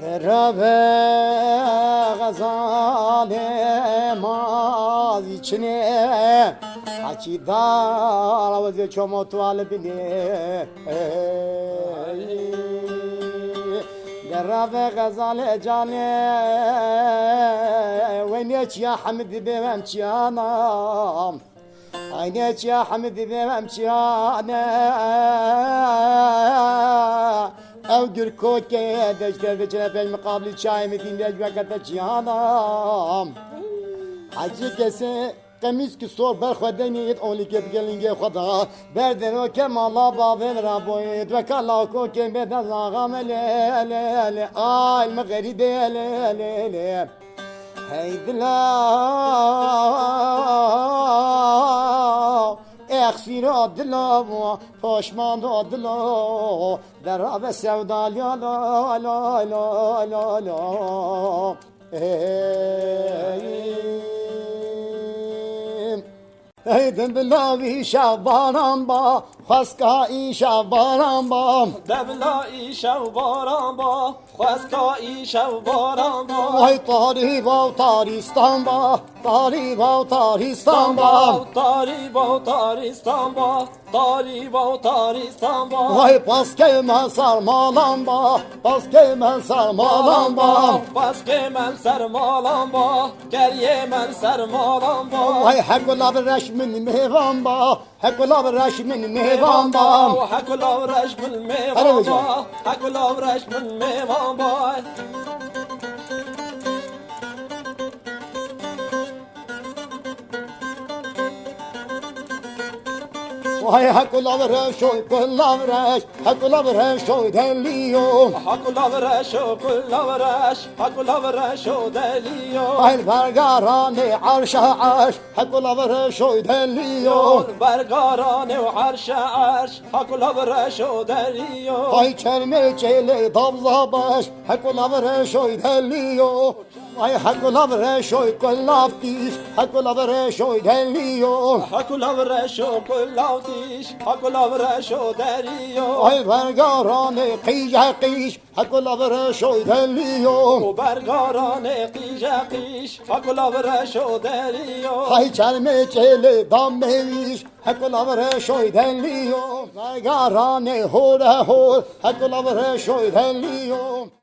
Derabe gazale maz içine Akidar avazı çomotu albine Derabe gazale cane Veneç ya Hamid bemem çiyanam Ayneç ya Hamid bemem çiyanam او گرکو که دشتر بچنه پیش مقابل چای میدین دش وقت جانم حجی کسی قمیز که سور برخودنید اولی که بگلینگه خدا بردن و که مالا بابن را بوید و کلا کو که بدن زاغم لی آی المغریبه لی هیدلا اخسیر دلا و پشمان دلا در آب سودا لا لا لا لا لا لا Eydin billahi şabaran ba Xwaska-i şabaran ba Devla-i şevbaran ba Xwaska-i şevbaran ba Vay tarih va taristan ba Tarih va taristan ba Tarih va taristan ba Tarih va taristan ba Vay paske men sarmalan ba Paske men sarmalan ba Paske men sarmalan ba Geriye men sarmalan ba Vay hekula bir reşmin meyvan ba Hekula bir reşmin meyvan ba Hekula bir reşmin meyvan ba Hekula bir reşmin meyvan ba Vay hekula bir reşoy kula bir reş Hekula bir reşoy deliyo Hekula bir reşo kula bir reş Hekula bir reşo deliyo Vay bergarani arşa arş Hekula bir reşoy deliyo Bergarani ve arşa arş Hekula bir reşo deliyo Vay çelmeceli dabza baş Hekula bir reşoy deliyo Vay hekula bir reşoy kula diş Hekula bir reşoy deliyo Hekula bir reşo kula diş Hekula bir reşo deliyo Vay bergarani kıyca kıyş Hekula bir reşoy deliyo Bergarani kıyca kıyş Hekula bir reşo deliyo Vay çelmeceli dam meviş Hekula bir reşoy deliyo Bergarani hore hor Hekula bir reşoy deliyo